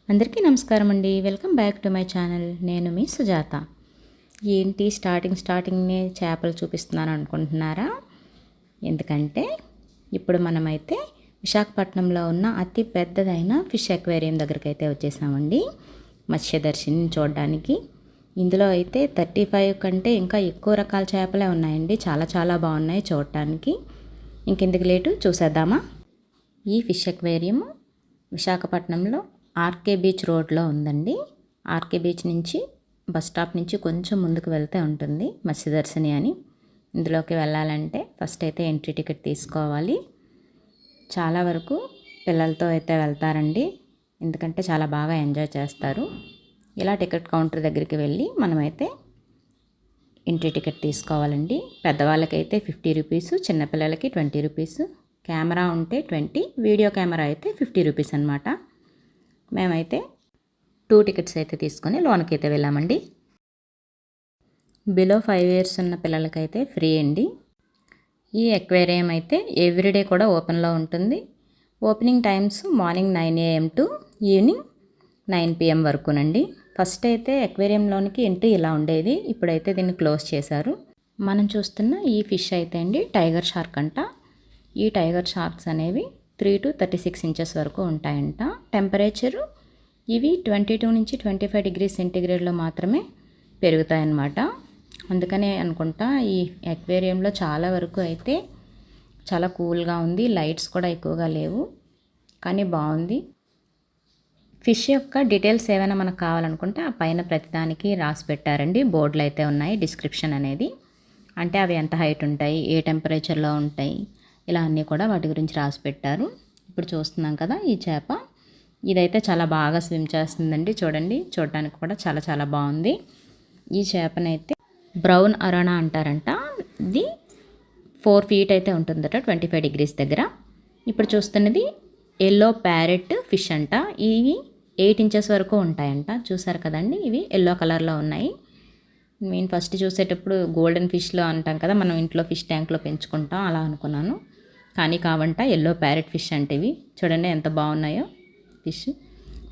అందరికీ నమస్కారం అండి. Welcome back to my channel. నేను మీ సుజాత. ఏంటి స్టార్టింగ్నే చేపలు చూపిస్తున్నాను అనుకుంటున్నారా? ఎందుకంటే ఇప్పుడు మనమైతే విశాఖపట్నంలో ఉన్న అతి పెద్దదైన ఫిష్ అక్వేరియం దగ్గరికి అయితే వచ్చేసామండి, మత్స్యదర్శిని చూడడానికి. ఇందులో అయితే 35 కంటే ఇంకా ఎక్కువ రకాల చేపలే ఉన్నాయండి. చాలా చాలా బాగున్నాయి చూడటానికి. ఇంకెందుకు లేటు చూసేద్దామా? ఈ ఫిష్ అక్వేరియం విశాఖపట్నంలో ఆర్కే బీచ్ రోడ్లో ఉందండి. ఆర్కే బీచ్ నుంచి బస్ స్టాప్ నుంచి కొంచెం ముందుకు వెళ్తే ఉంటుంది మత్స్యదర్శిని అని. ఇందులోకి వెళ్ళాలంటే ఫస్ట్ అయితే ఎంట్రీ టికెట్ తీసుకోవాలి. చాలా వరకు పిల్లలతో అయితే వెళ్తారండి, ఎందుకంటే చాలా బాగా ఎంజాయ్ చేస్తారు. ఇలా టికెట్ కౌంటర్ దగ్గరికి వెళ్ళి మనమైతే ఎంట్రీ టికెట్ తీసుకోవాలండి. పెద్దవాళ్ళకైతే 50 రూపీస్, చిన్నపిల్లలకి 20 రూపీస్. కెమెరా ఉంటే 20, వీడియో కెమెరా అయితే 50 రూపీస్ అనమాట. మేమైతే 2 టికెట్స్ అయితే తీసుకొని లోనకైతే వెళ్ళామండి. బిలో 5 ఇయర్స్ ఉన్న పిల్లలకైతే ఫ్రీ అండి. ఈ అక్వేరియం అయితే ఎవ్రీడే కూడా ఓపెన్లో ఉంటుంది. Opening times morning 9 AM to evening 9 PM వరకునండి. ఫస్ట్ అయితే అక్వేరియంలోనికి ఎంట్రీ ఇలా ఉండేది, ఇప్పుడైతే దీన్ని క్లోజ్ చేశారు. మనం చూస్తున్న ఈ ఫిష్ అయితే అండి టైగర్ షార్క్ అంట. ఈ టైగర్ షార్క్స్ అనేవి 3 to 36 ఇంచెస్ వరకు ఉంటాయంట. టెంపరేచరు ఇవి 22 నుంచి 25 డిగ్రీస్ సెంటీగ్రేడ్లో మాత్రమే పెరుగుతాయన్నమాట. అందుకనే అనుకుంటా ఈ అక్వేరియంలో చాలా వరకు అయితే చాలా కూల్గా ఉంది. లైట్స్ కూడా ఎక్కువగా లేవు, కానీ బాగుంది. ఫిష్ యొక్క డీటెయిల్స్ ఏమైనా మనకు కావాలనుకుంటే ఆ పైన ప్రతిదానికి రాసి పెట్టారండి. బోర్డులు అయితే ఉన్నాయి, డిస్క్రిప్షన్ అనేది. అంటే అవి ఎంత హైట్ ఉంటాయి, ఏ టెంపరేచర్లో ఉంటాయి, ఇలా అన్నీ కూడా వాటి గురించి రాసి పెట్టారు. ఇప్పుడు చూస్తున్నాం కదా ఈ చేప, ఇదైతే చాలా బాగా స్విమ్ చేస్తుందండి. చూడండి, చూడడానికి కూడా చాలా చాలా బాగుంది. ఈ చేపనైతే బ్రౌన్ అరానా అంటారంట. ఇది 4 feet అయితే ఉంటుందట 25 డిగ్రీస్ దగ్గర. ఇప్పుడు చూస్తున్నది ఎల్లో ప్యారెట్ ఫిష్ అంట. ఇవి 8 ఇంచెస్ వరకు ఉంటాయంట. చూసారు కదండి, ఇవి ఎల్లో కలర్లో ఉన్నాయి. నేను ఫస్ట్ చూసేటప్పుడు గోల్డెన్ ఫిష్లో అంటాం కదా, మనం ఇంట్లో ఫిష్ ట్యాంక్లో పెంచుకుంటాం, అలా అనుకున్నాను. కానీ కావంట ఎల్లో ప్యారెట్ ఫిష్ అంటే. ఇవి చూడండి ఎంత బాగున్నాయో ఫిష్.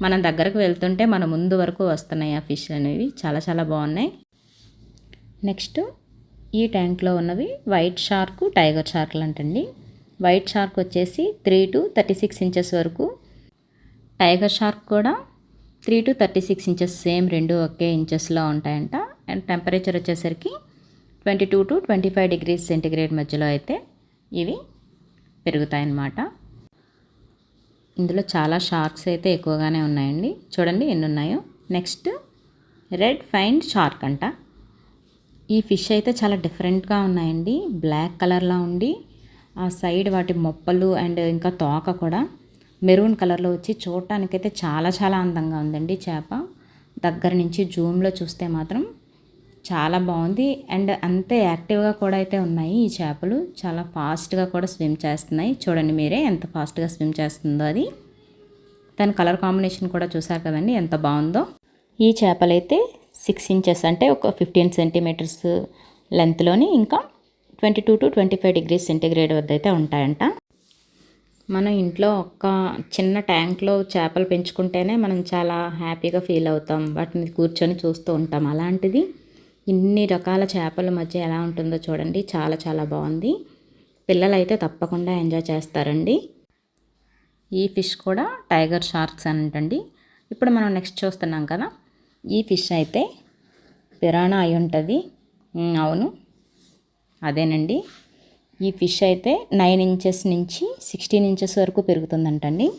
మనం దగ్గరకు వెళ్తుంటే మన ముందు వరకు వస్తున్నాయి ఆ ఫిష్ అనేవి. చాలా చాలా బాగున్నాయి. నెక్స్ట్ ఈ ట్యాంక్లో ఉన్నవి వైట్ షార్క్, టైగర్ షార్క్లు అంటండి. వైట్ షార్క్ వచ్చేసి 3 to 36 ఇంచెస్ వరకు, టైగర్ షార్క్ కూడా 3 to 36 ఇంచెస్, సేమ్ రెండు ఒకే ఇంచెస్లో ఉంటాయంట. అండ్ టెంపరేచర్ వచ్చేసరికి 22 to 25 డిగ్రీస్ సెంటీగ్రేడ్ మధ్యలో అయితే ఇవి పెరుగుతాయన్నమాట. ఇందులో చాలా షార్క్స్ అయితే ఎక్కువగానే ఉన్నాయండి. చూడండి ఎన్ని ఉన్నాయో. నెక్స్ట్ రెడ్ ఫైన్ షార్క్ అంట. ఈ ఫిష్ అయితే చాలా డిఫరెంట్గా ఉన్నాయండి. బ్లాక్ కలర్లో ఉండి ఆ సైడ్ వాటి మొప్పలు అండ్ ఇంకా తోక కూడా మెరూన్ కలర్లో వచ్చి చూడటానికైతే చాలా చాలా అందంగా ఉందండి చేప. దగ్గర నుంచి జూమ్లో చూస్తే మాత్రం చాలా బాగుంది. అండ్ అంతే యాక్టివ్గా కూడా అయితే ఉన్నాయి ఈ చేపలు. చాలా ఫాస్ట్గా కూడా స్విమ్ చేస్తున్నాయి. చూడండి మీరే ఎంత ఫాస్ట్గా స్విమ్ చేస్తుందో అది. దాని కలర్ కాంబినేషన్ కూడా చూసారు కదండి ఎంత బాగుందో. ఈ చేపలైతే 6 ఇంచెస్ అంటే ఒక 15 సెంటీమీటర్స్ లెంత్లోని, ఇంకా 22 to 25 డిగ్రీస్ సెంటీగ్రేడ్ వద్ద అయితే ఉంటాయంట. మనం ఇంట్లో ఒక చిన్న ట్యాంక్లో చేపలు పెంచుకుంటేనే మనం చాలా హ్యాపీగా ఫీల్ అవుతాం, వాటిని కూర్చొని చూస్తూ ఉంటాం. అలాంటిది ఇన్ని రకాల చేపల మధ్య ఎలా ఉంటుందో చూడండి, చాలా చాలా బాగుంది. పిల్లలు అయితే తప్పకుండా ఎంజాయ్ చేస్తారండి. ఈ ఫిష్ కూడా టైగర్ షార్క్స్ అంటండి. ఇప్పుడు మనం నెక్స్ట్ చూస్తున్నాం కదా, ఈ ఫిష్ అయితే పిరానా అయి ఉంటుంది. అవును, అదేనండి. ఈ ఫిష్ అయితే 9 ఇంచెస్ నుంచి 16 ఇంచెస్ వరకు పెరుగుతుందంటండి.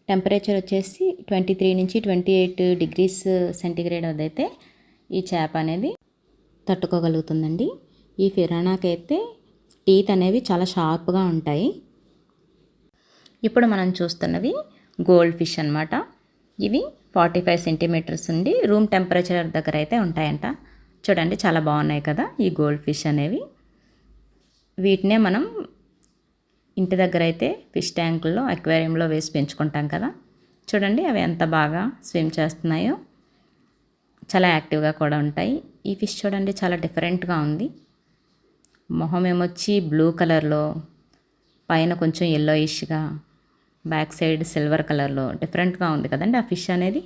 టెంపరేచర్ వచ్చేసి 23 నుంచి 28 డిగ్రీస్ సెంటీగ్రేడ్ వద్దైతే ఈ చేప అనేది తట్టుకోగలుగుతుందండి. ఈ ఫిరానాకైతే టీత్ అనేవి చాలా షార్ప్గా ఉంటాయి. ఇప్పుడు మనం చూస్తున్నవి గోల్డ్ ఫిష్ అనమాట. ఇవి 45 సెంటీమీటర్స్ ఉండి రూమ్ టెంపరేచర్ దగ్గర అయితే ఉంటాయంట. చూడండి చాలా బాగున్నాయి కదా ఈ గోల్డ్ ఫిష్ అనేవి. వీటినే మనం ఇంటి దగ్గర అయితే ఫిష్ ట్యాంకుల్లో, అక్వేరియంలో వేసి పెంచుకుంటాం కదా. చూడండి అవి ఎంత బాగా స్విమ్ చేస్తున్నాయో, చాలా యాక్టివ్గా కూడా ఉంటాయి. ఈ ఫిష్ చూడండి చాలా డిఫరెంట్గా ఉంది. మొహం ఏమొచ్చి బ్లూ కలర్లో, పైన కొంచెం ఎల్లోయిష్గా, బ్యాక్ సైడ్ సిల్వర్ కలర్లో డిఫరెంట్గా ఉంది కదండి ఆ ఫిష్ అనేది.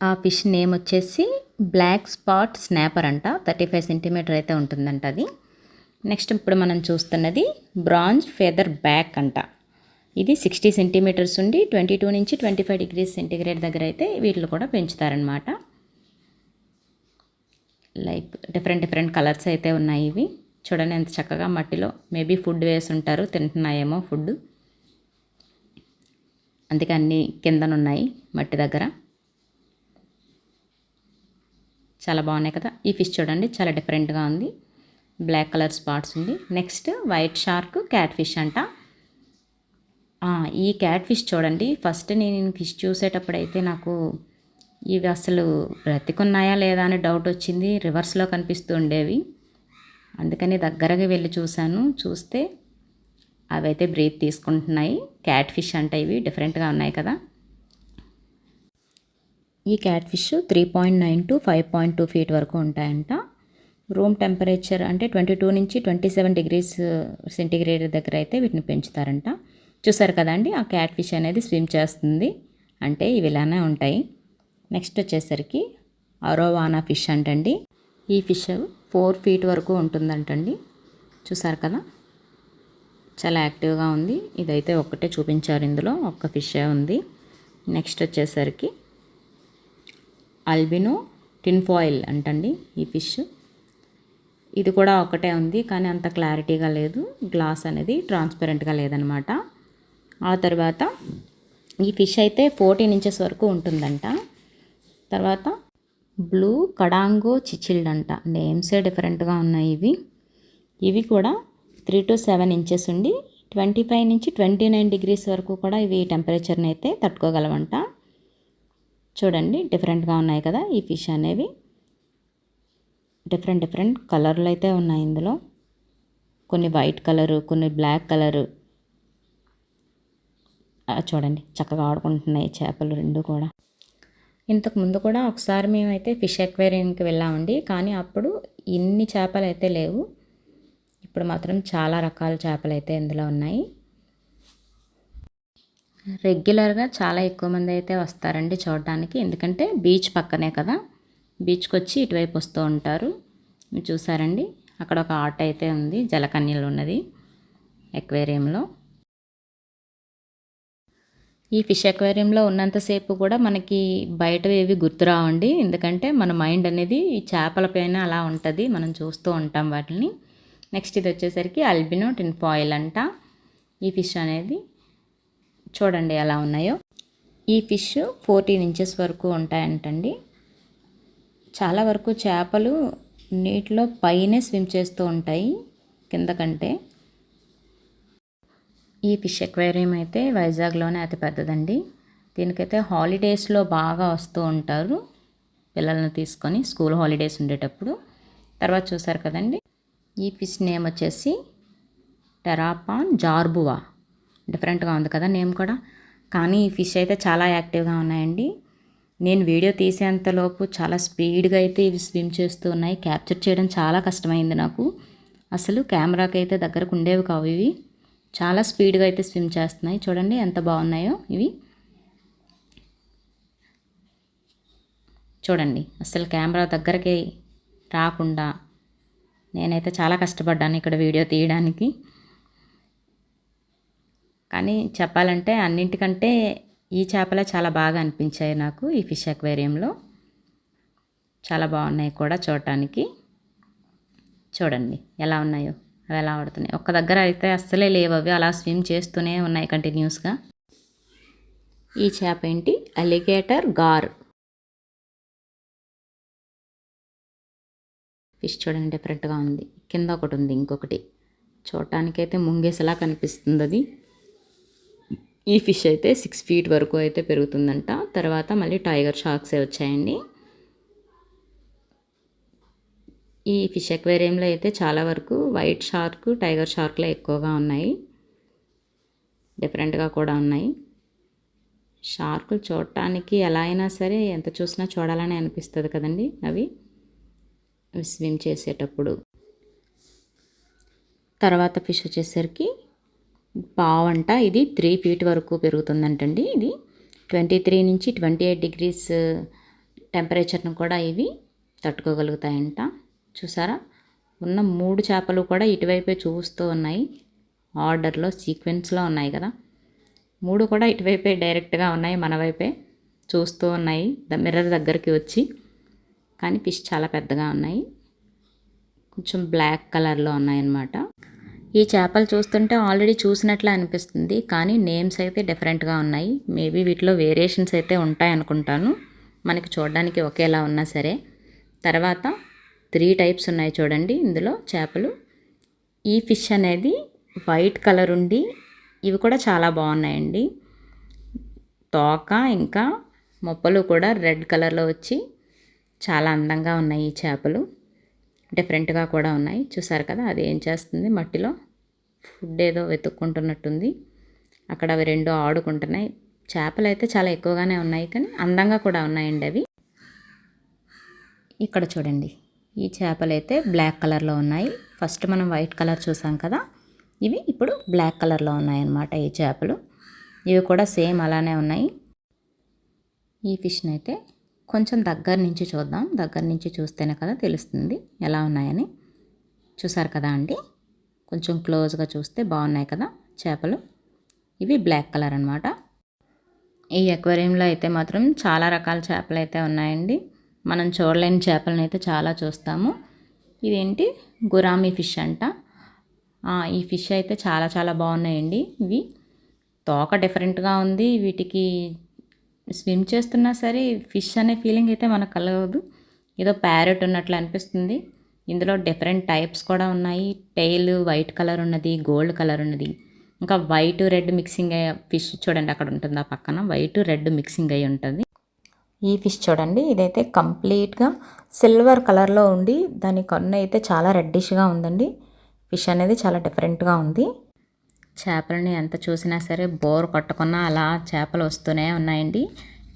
ఆ ఫిష్ నేమ్ వచ్చేసి బ్లాక్ స్పాట్ స్నాపర్ అంట. 35 సెంటీమీటర్ అయితే ఉంటుందంట అది. నెక్స్ట్ ఇప్పుడు మనం చూస్తున్నది బ్రాంజ్ ఫెదర్ బ్యాక్ అంట. ఇది 60 సెంటీమీటర్స్ ఉండి 22 నుంచి 25 డిగ్రీస్ సెంటీగ్రేడ్ దగ్గర అయితే వీటిని కూడా పెంచుతారనమాట. లైక్ డిఫరెంట్ కలర్స్ అయితే ఉన్నాయి ఇవి. చూడండి ఎంత చక్కగా మట్టిలో మేబీ ఫుడ్ వేసి ఉంటారు, తింటున్నాయేమో ఫుడ్, అందుకే అన్నీ కిందనున్నాయి మట్టి దగ్గర. చాలా బాగున్నాయి కదా. ఈ ఫిష్ చూడండి చాలా డిఫరెంట్గా ఉంది, బ్లాక్ కలర్ స్పాట్స్ ఉంది. Next white shark cat fish అంట. ఈ క్యాట్ ఫిష్ చూడండి, ఫస్ట్ నేను ఫిష్ చూసేటప్పుడైతే నాకు ఇవి అసలు బ్రతికున్నాయా లేదా అని డౌట్ వచ్చింది. రివర్స్లో కనిపిస్తూ ఉండేవి, అందుకని దగ్గరగా వెళ్ళి చూస్తే అవైతే బ్రీత్ తీసుకుంటున్నాయి. క్యాట్ ఫిష్ అంట. ఇవి డిఫరెంట్గా ఉన్నాయి కదా. ఈ క్యాట్ ఫిష్ 3.9 to 5.2 ఫీట్ వరకు ఉంటాయంట. రూమ్ టెంపరేచర్ అంటే 22 నుంచి 27 డిగ్రీస్ సెంటీగ్రేడ్ దగ్గర అయితే వీటిని పెంచుతారంట. చూసారు కదండి, ఆ క్యాట్ ఫిష్ అనేది స్విమ్ చేస్తుంది అంటే ఇవి ఇలానే ఉంటాయి. నెక్స్ట్ వచ్చేసరికి అరోవానా ఫిష్ అంటండి. ఈ ఫిష్ 4 ఫీట్ వరకు ఉంటుందంటండి. చూసారు కదా, చాలా యాక్టివ్గా ఉంది. ఇదైతే ఒక్కటే చూపించారు, ఇందులో ఒక్క ఫిషే ఉంది. నెక్స్ట్ వచ్చేసరికి అల్బినో టిన్ఫాయిల్ అంటండి ఈ ఫిష్. ఇది కూడా ఒకటే ఉంది, కానీ అంత క్లారిటీగా లేదు, గ్లాస్ అనేది ట్రాన్స్పరెంట్గా లేదనమాట. ఆ తర్వాత ఈ ఫిష్ అయితే 14 ఇంచెస్ వరకు ఉంటుందంట. తర్వాత బ్లూ కడాంగో చిచిల్డ్ అంట. నేమ్సే డిఫరెంట్గా ఉన్నాయి ఇవి కూడా 3 to 7 ఇంచెస్ ఉండి 25 నుంచి 29 డిగ్రీస్ వరకు కూడా ఇవి టెంపరేచర్ని అయితే తట్టుకోగలవంట. చూడండి డిఫరెంట్గా ఉన్నాయి కదా ఈ ఫిష్ అనేవి. డిఫరెంట్ కలర్లు అయితే ఉన్నాయి ఇందులో, కొన్ని వైట్ కలరు, కొన్ని బ్లాక్ కలరు. చూడండి చక్కగా ఆడుకుంటున్నాయి చేపలు రెండు కూడా. ఇంతకు ముందు కూడా ఒకసారి మేమైతే ఫిష్ అక్వేరియంకి వెళ్ళామండి, కానీ అప్పుడు ఇన్ని చేపలు అయితే లేవు. ఇప్పుడు మాత్రం చాలా రకాల చేపలు అయితే ఇందులో ఉన్నాయి. రెగ్యులర్గా చాలా ఎక్కువ మంది అయితే వస్తారండి చూడడానికి, ఎందుకంటే బీచ్ పక్కనే కదా, బీచ్కి వచ్చి ఇటువైపు వస్తూ ఉంటారు. మీరు చూసారండి అక్కడ ఒక ఆట అయితే ఉంది, జలకన్యలు ఉన్నది అక్వేరియంలో. ఈ ఫిష్ అక్వేరియంలో ఉన్నంతసేపు కూడా మనకి బయటవి ఏవి గుర్తురావండి, ఎందుకంటే మన మైండ్ అనేది ఈ చేపల పైన అలా ఉంటుంది, మనం చూస్తూ ఉంటాం వాటిని. నెక్స్ట్ ఇది వచ్చేసరికి అల్బినో టిన్ఫాయిల్ అంట. ఈ ఫిష్ అనేది చూడండి ఎలా ఉన్నాయో. ఈ ఫిష్ 14 ఇంచెస్ వరకు ఉంటాయంటండి. చాలా వరకు చేపలు నీటిలో పైనే స్విమ్ చేస్తూ ఉంటాయి కింద కంటే. ఈ ఫిష్ అక్వేరియం అయితే వైజాగ్లోనే అతి పెద్దదండి. దీనికైతే హాలిడేస్లో బాగా వస్తూ ఉంటారు పిల్లల్ని తీసుకొని, స్కూల్ హాలిడేస్ ఉండేటప్పుడు. తర్వాత చూసారు కదండి, ఈ ఫిష్ నేమ్ వచ్చేసి టెరాపాన్ జార్బువా. డిఫరెంట్గా ఉంది కదా నేమ్ కూడా, కానీ ఈ ఫిష్ అయితే చాలా యాక్టివ్గా ఉన్నాయండి. నేను వీడియో తీసేంతలోపు చాలా స్పీడ్గా అయితే ఇవి స్విమ్ చేస్తూ ఉన్నాయి. క్యాప్చర్ చేయడం చాలా కష్టమైంది నాకు, అసలు కెమెరాకి అయితే దగ్గరకు ఉండేవి కావు. ఇవి చాలా స్పీడ్గా అయితే స్విమ్ చేస్తున్నాయి. చూడండి ఎంత బాగున్నాయో ఇవి. చూడండి అసలు కెమెరా దగ్గరికి రాకుండా నేనైతే చాలా కష్టపడ్డాను ఇక్కడ వీడియో తీయడానికి. కానీ చెప్పాలంటే అన్నింటికంటే ఈ చేపలే చాలా బాగా అనిపించాయి నాకు ఈ ఫిష్ అక్వేరియంలో. చాలా బాగున్నాయి కూడా చూడటానికి. చూడండి ఎలా ఉన్నాయో, అవి ఎలా ఆడుతున్నాయి. ఒక్క దగ్గర అయితే అస్సలే లేవు, అవి అలా స్విమ్ చేస్తూనే ఉన్నాయి కంటిన్యూస్గా. ఈ చేప ఏంటి, అలిగేటర్ గార్ ఫిష్. చూడండి డిఫరెంట్గా ఉంది. కింద ఒకటి ఉంది ఇంకొకటి, చూడటానికైతే ముంగేసలా కనిపిస్తుంది అది. ఈ ఫిష్ అయితే 6 ఫీట్ వరకు అయితే పెరుగుతుందంట. తర్వాత మళ్ళీ టైగర్ షార్క్సే వచ్చాయండి. ఈ ఫిష్ అక్వేరియంలో అయితే చాలా వరకు వైట్ షార్క్, టైగర్ షార్క్లే ఎక్కువగా ఉన్నాయి. డిఫరెంట్గా కూడా ఉన్నాయి. షార్కులు చూడటానికి ఎలా అయినా సరే ఎంత చూసినా చూడాలని అనిపిస్తుంది కదండి అవి స్విమ్ చేసేటప్పుడు. తర్వాత ఫిష్ వచ్చేసరికి పావంట. ఇది 3 ఫీట్ వరకు పెరుగుతుందంటండి. ఇది 23 నుంచి 28 డిగ్రీస్ టెంపరేచర్ను కూడా ఇవి తట్టుకోగలుగుతాయంట. చూసారా, ఉన్న 3 చేపలు కూడా ఇటువైపే చూస్తూ ఉన్నాయి. ఆర్డర్లో సీక్వెన్స్లో ఉన్నాయి కదా, 3 కూడా ఇటువైపే డైరెక్ట్గా ఉన్నాయి, మన వైపే చూస్తూ ఉన్నాయి మిర్రర్ దగ్గరికి వచ్చి. కానీ ఫిష్ చాలా పెద్దగా ఉన్నాయి, కొంచెం బ్లాక్ కలర్లో ఉన్నాయన్నమాట. ఈ చేపలు చూస్తుంటే ఆల్రెడీ చూసినట్లే అనిపిస్తుంది, కానీ నేమ్స్ అయితే డిఫరెంట్గా ఉన్నాయి. మేబీ వీటిలో వేరియేషన్స్ అయితే ఉంటాయి అనుకుంటాను, మనకి చూడడానికి ఒకేలా ఉన్నా సరే. తర్వాత 3 టైప్స్ ఉన్నాయి చూడండి ఇందులో చేపలు. ఈ ఫిష్ అనేది వైట్ కలర్ ఉండి ఇవి కూడా చాలా బాగున్నాయండి. తోక ఇంకా మొప్పలు కూడా రెడ్ కలర్లో వచ్చి చాలా అందంగా ఉన్నాయి ఈ చేపలు. డిఫరెంట్గా కూడా ఉన్నాయి. చూసారు కదా, అది ఏం చేస్తుంది, మట్టిలో ఫుడ్ ఏదో వెతుక్కుంటున్నట్టుంది. అక్కడ అవి 2 ఆడుకుంటున్నాయి. చేపలు అయితే చాలా ఎక్కువగానే ఉన్నాయి, కానీ అందంగా కూడా ఉన్నాయండి అవి. ఇక్కడ చూడండి, ఈ చేపలు అయితే బ్లాక్ కలర్లో ఉన్నాయి. ఫస్ట్ మనం వైట్ కలర్ చూసాం కదా, ఇవి ఇప్పుడు బ్లాక్ కలర్లో ఉన్నాయన్నమాట ఈ చేపలు. ఇవి కూడా సేమ్ అలానే ఉన్నాయి. ఈ ఫిష్ని అయితే కొంచెం దగ్గర నుంచి చూద్దాం. దగ్గర నుంచి చూస్తేనే కదా తెలుస్తుంది ఎలా ఉన్నాయని. చూసారు కదా అండి, కొంచెం క్లోజ్గా చూస్తే బాగున్నాయి కదా చేపలు. ఇవి బ్లాక్ కలర్ అనమాట. ఈ అక్వేరియంలో అయితే మాత్రం చాలా రకాల చేపలు అయితే ఉన్నాయండి. మనం చూడలేని చేపలను అయితే చాలా చూస్తాము. ఇదేంటి, గురామి ఫిష్ అంట. ఈ ఫిష్ అయితే చాలా చాలా బాగున్నాయండి. ఇవి తోక డిఫరెంట్గా ఉంది, వీటికి స్విమ్ చేస్తున్నా సరే ఫిష్ అనే ఫీలింగ్ అయితే మనకు కలగదు. ఏదో ప్యారెట్ ఉన్నట్లు అనిపిస్తుంది. ఇందులో డిఫరెంట్ టైప్స్ కూడా ఉన్నాయి. టెయిల్ వైట్ కలర్ ఉన్నది, గోల్డ్ కలర్ ఉన్నది, ఇంకా వైట్ రెడ్ మిక్సింగ్ అయ్యే ఫిష్ చూడండి అక్కడ ఉంటుంది, ఆ పక్కన వైట్ రెడ్ మిక్సింగ్ అయ్యి ఉంటుంది. ఈ ఫిష్ చూడండి, ఇదైతే కంప్లీట్గా సిల్వర్ కలర్లో ఉండి దాని కన్ను అయితే చాలా రెడ్డిష్గా ఉందండి. ఫిష్ అనేది చాలా డిఫరెంట్గా ఉంది. చేపలని ఎంత చూసినా సరే బోర్ కొట్టకున్నా అలా చేపలు వస్తూనే ఉన్నాయండి.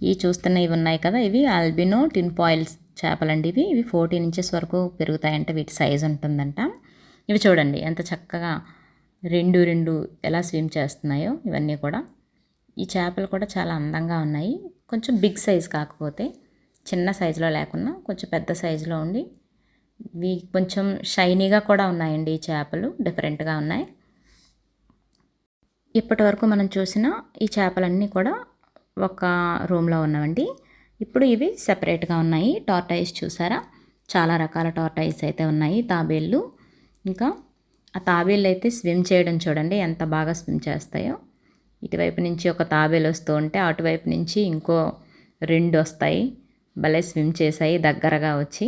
ఈ చూస్తున్న ఇవి ఉన్నాయి కదా, ఇవి ఆల్బినో టిన్ పాయిల్స్ చేపలండి. ఇవి 14 ఇంచెస్ వరకు పెరుగుతాయంట, వీటి సైజు ఉంటుందంట. ఇవి చూడండి ఎంత చక్కగా రెండు ఎలా స్విమ్ చేస్తున్నాయో ఇవన్నీ కూడా. ఈ చేపలు కూడా చాలా అందంగా ఉన్నాయి. కొంచెం బిగ్ సైజ్, కాకపోతే చిన్న సైజులో లేకుండా కొంచెం పెద్ద సైజులో ఉండి ఇవి కొంచెం షైనీగా కూడా ఉన్నాయండి. ఈ చేపలు డిఫరెంట్గా ఉన్నాయి. ఇప్పటి వరకు మనం చూసిన ఈ చేపలన్నీ కూడా ఒక రూమ్లో ఉన్నవండి. ఇప్పుడు ఇవి సెపరేట్గా ఉన్నాయి. టార్టాయిస్ చూసారా, చాలా రకాల టార్టాయిస్ అయితే ఉన్నాయి, తాబేళ్ళు. ఇంకా ఆ తాబేళ్ళు అయితే స్విమ్ చేయడం చూడండి ఎంత బాగా స్విమ్ చేస్తాయో. ఇటువైపు నుంచి ఒక తాబేలు వస్తూ ఉంటే అటువైపు నుంచి ఇంకో 2 వస్తాయి. భలే స్విమ్ చేసాయి దగ్గరగా వచ్చి.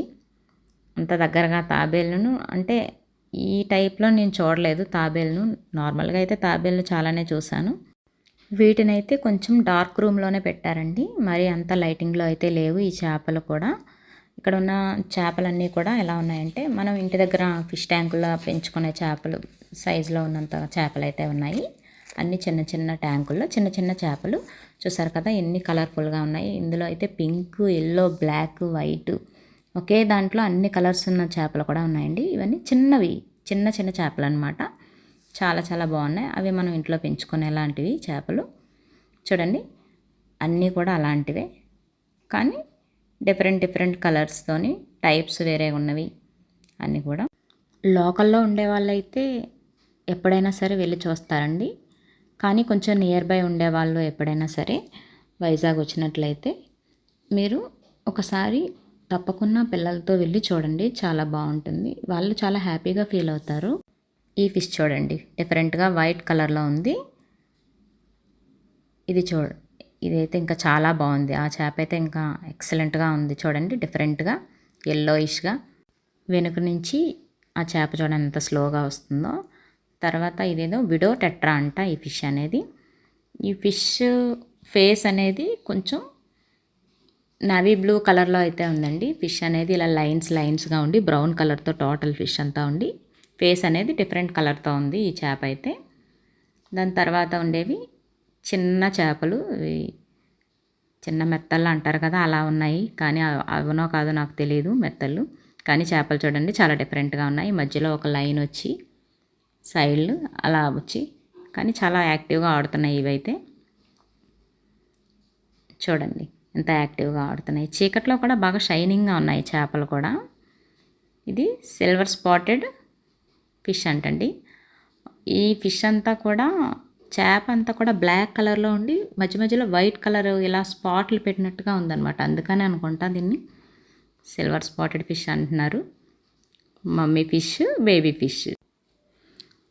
అంత దగ్గరగా తాబేళ్ళను అంటే ఈ టైప్లో నేను చూడలేదు తాబేళ్ళను. నార్మల్గా అయితే తాబేళ్ళు చాలానే చూశాను. వీటినైతే కొంచెం డార్క్ రూమ్లోనే పెట్టారండి, మరి అంత లైటింగ్లో అయితే లేవు ఈ చేపలు కూడా. ఇక్కడ ఉన్న చేపలన్నీ కూడా ఎలా ఉన్నాయంటే మనం ఇంటి దగ్గర ఫిష్ ట్యాంకుల్లో పెంచుకునే చేపలు సైజులో ఉన్నంత చేపలు అయితే ఉన్నాయి. అన్ని చిన్న చిన్న ట్యాంకుల్లో చిన్న చిన్న చేపలు. చూసారు కదా ఎన్ని కలర్ఫుల్గా ఉన్నాయి. ఇందులో అయితే పింక్, ఎల్లో, బ్లాక్, వైట్, ఒకే దాంట్లో అన్ని కలర్స్ ఉన్న చేపలు కూడా ఉన్నాయండి. ఇవన్నీ చిన్నవి, చిన్న చిన్న చేపలు అనమాట. చాలా చాలా బాగున్నాయి. అవి మనం ఇంట్లో పెంచుకునేలాంటివి చేపలు. చూడండి అన్నీ కూడా అలాంటివే, కానీ డిఫరెంట్ కలర్స్తోని టైప్స్ వేరే ఉన్నవి అన్నీ కూడా. లోకల్లో ఉండే వాళ్ళైతే ఎప్పుడైనా సరే వెళ్ళి చూస్తారండి, కానీ కొంచెం నియర్ బై ఉండేవాళ్ళు ఎప్పుడైనా సరే వైజాగ్ వచ్చినట్లయితే మీరు ఒకసారి తప్పకుండా పిల్లలతో వెళ్ళి చూడండి, చాలా బాగుంటుంది. వాళ్ళు చాలా హ్యాపీగా ఫీల్ అవుతారు. ఈ ఫిష్ చూడండి డిఫరెంట్గా వైట్ కలర్లో ఉంది. ఇది ఇదైతే ఇంకా చాలా బాగుంది. ఆ చేప అయితే ఇంకా ఎక్సలెంట్గా ఉంది. చూడండి డిఫరెంట్గా ఎల్లోయిష్గా. వెనుక నుంచి ఆ చేప చూడండి ఎంత స్లోగా వస్తుందో. తర్వాత ఇదేదో విడో టెట్రా అంట ఈ ఫిష్ అనేది. ఈ ఫిష్ ఫేస్ అనేది కొంచెం నావీ బ్లూ కలర్లో అయితే ఉందండి. ఫిష్ అనేది ఇలా లైన్స్గా ఉండి బ్రౌన్ కలర్తో టోటల్ ఫిష్ అంతా ఉండి ఫేస్ అనేది డిఫరెంట్ కలర్తో ఉంది ఈ చేప అయితే. దాని తర్వాత ఉండేవి చిన్న చేపలు, చిన్న మెత్తళ్ళు అంటారు కదా అలా ఉన్నాయి, కానీ అవునో కాదో నాకు తెలియదు మెత్తళ్ళు. కానీ చేపలు చూడండి చాలా డిఫరెంట్గా ఉన్నాయి. మధ్యలో ఒక లైన్ వచ్చి సైడ్లు అలా వచ్చి, కానీ చాలా యాక్టివ్గా ఆడుతున్నాయి ఇవైతే. చూడండి ఎంత యాక్టివ్గా ఆడుతున్నాయి. చీకట్లో కూడా బాగా షైనింగ్గా ఉన్నాయి చేపలు కూడా. ఇది సిల్వర్ స్పాటెడ్ ఫిష్ అంటండి. ఈ ఫిష్ అంతా కూడా చేప అంతా కూడా బ్లాక్ కలర్లో ఉండి మధ్య మధ్యలో వైట్ కలర్ ఇలా స్పాట్లు పెట్టినట్టుగా ఉందన్నమాట. అందుకని అనుకుంటా దీన్ని సిల్వర్ స్పాటెడ్ ఫిష్ అంటున్నారు. Mummy fish, baby fish.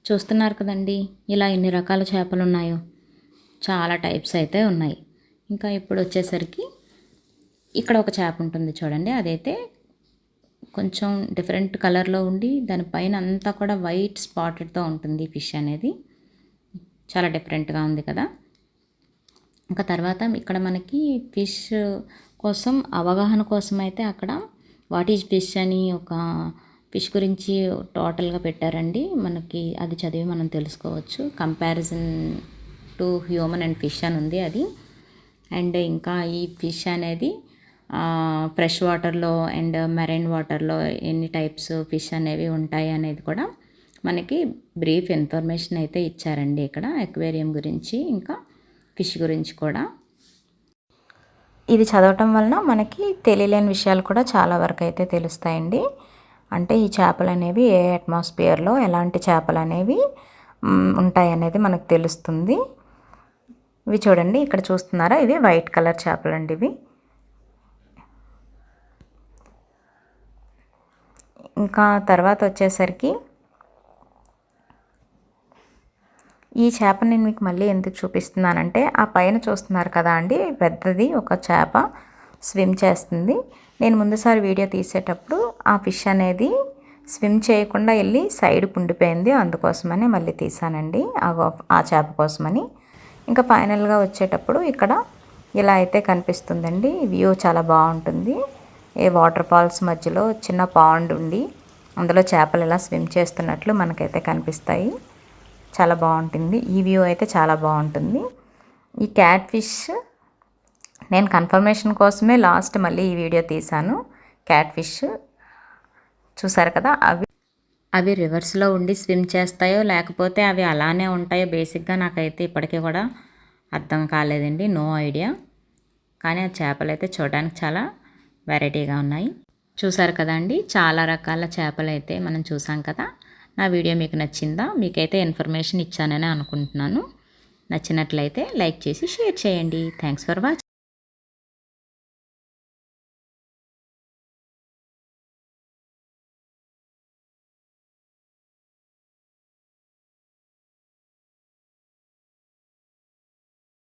చూస్తున్నారు కదండి ఇలా ఎన్ని రకాల చేపలు ఉన్నాయో. చాలా టైప్స్ అయితే ఉన్నాయి. ఇంకా ఇప్పుడు వచ్చేసరికి ఇక్కడ ఒక చేప ఉంటుంది చూడండి. అదైతే కొంచెం డిఫరెంట్ కలర్లో ఉండి దానిపైన అంతా కూడా వైట్ స్పాటెడ్తో ఉంటుంది ఫిష్ అనేది. చాలా డిఫరెంట్గా ఉంది కదా. ఇంకా తర్వాత ఇక్కడ మనకి ఫిష్ కోసం అవగాహన కోసం అయితే అక్కడ వాట్ ఈజ్ ఫిష్ అని ఒక ఫిష్ గురించి టోటల్గా పెట్టారండి. మనకి అది చదివి మనం తెలుసుకోవచ్చు. Comparison to human and fish అని ఉంది అది. అండ్ ఇంకా ఈ ఫిష్ అనేది ఫ్రెష్ వాటర్లో అండ్ మెరైన్ వాటర్లో ఎన్ని టైప్స్ ఫిష్ అనేవి ఉంటాయి అనేది కూడా మనకి బ్రీఫ్ ఇన్ఫర్మేషన్ అయితే ఇచ్చారండి ఇక్కడ అక్వేరియం గురించి, ఇంకా ఫిష్ గురించి కూడా. ఇది చదవటం వలన మనకి తెలియలేని విషయాలు కూడా చాలా వరకు అయితే తెలుస్తాయండి. అంటే ఈ చేపలు అనేవి ఏ అట్మాస్ఫియర్లో ఎలాంటి చేపలు అనేవి ఉంటాయి అనేది మనకు తెలుస్తుంది. ఇవి చూడండి ఇక్కడ చూస్తున్నారా, ఇవి వైట్ కలర్ చేపలు అండి. ఇవి ఇంకా తర్వాత వచ్చేసరికి ఈ చేప నేను మీకు మళ్ళీ ఎందుకు చూపిస్తున్నానంటే ఆ పైన చూస్తున్నారు కదా అండి, పెద్దది ఒక చేప స్విమ్ చేస్తుంది. నేను ముందుసారి వీడియో తీసేటప్పుడు ఆ ఫిష్ అనేది స్విమ్ చేయకుండా వెళ్ళి సైడ్కి ఉండిపోయింది. అందుకోసమని మళ్ళీ తీసానండి ఆ చేప కోసమని. ఇంకా ఫైనల్గా వచ్చేటప్పుడు ఇక్కడ ఇలా అయితే కనిపిస్తుందండి. వ్యూ చాలా బాగుంటుంది. ఏ వాటర్ ఫాల్స్ మధ్యలో చిన్న పాండ్ ఉండి అందులో చేపలు ఇలా స్విమ్ చేస్తున్నట్లు మనకైతే కనిపిస్తాయి. చాలా బాగుంటుంది. ఈ వ్యూ అయితే చాలా బాగుంటుంది. ఈ క్యాట్ ఫిష్ నేను కన్ఫర్మేషన్ కోసమే లాస్ట్ మళ్ళీ ఈ వీడియో తీశాను. క్యాట్ ఫిష్ చూసారు కదా, అవి రివర్స్లో ఉండి స్విమ్ చేస్తాయో లేకపోతే అవి అలానే ఉంటాయో బేసిక్గా నాకైతే ఇప్పటికీ కూడా అర్థం కాలేదండి. No idea. కానీ ఆ చేపలు అయితే చూడడానికి చాలా వెరైటీగా ఉన్నాయి. చూసారు కదండి, చాలా రకాల చేపలు అయితే మనం చూసాం కదా. నా వీడియో మీకు నచ్చిందా? మీకైతే ఇన్ఫర్మేషన్ ఇచ్చానని అనుకుంటున్నాను. నచ్చినట్లయితే లైక్ చేసి షేర్ చేయండి. Thanks for watching.